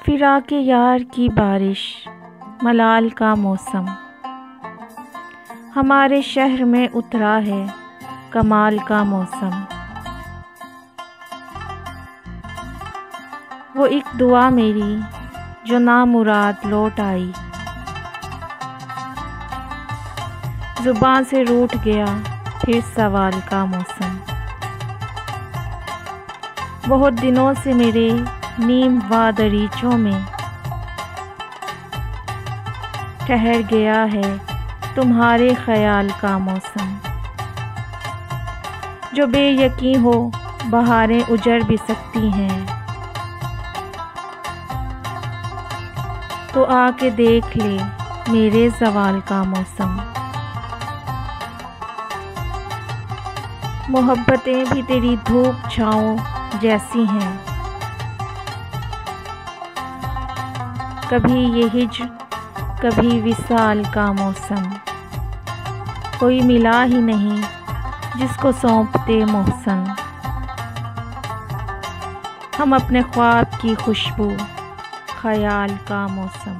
फिराके यार की बारिश, मलाल का मौसम, हमारे शहर में उतरा है कमाल का मौसम। वो एक दुआ मेरी जो नामुराद लौट आई, जुबान से रूठ गया फिर सवाल का मौसम। बहुत दिनों से मेरे नीम व दरीचों में ठहर गया है तुम्हारे ख्याल का मौसम। जो बेयकीन हो बहारें उजड़ भी सकती हैं, तो आके देख ले मेरे ज़वाल का मौसम। मोहब्बतें भी तेरी धूप छाँव जैसी हैं, कभी ये हिज्र कभी विसाल का मौसम। कोई मिला ही नहीं जिसको सौंपते मोहसन, हम अपने ख्वाब की खुशबू ख्याल का मौसम।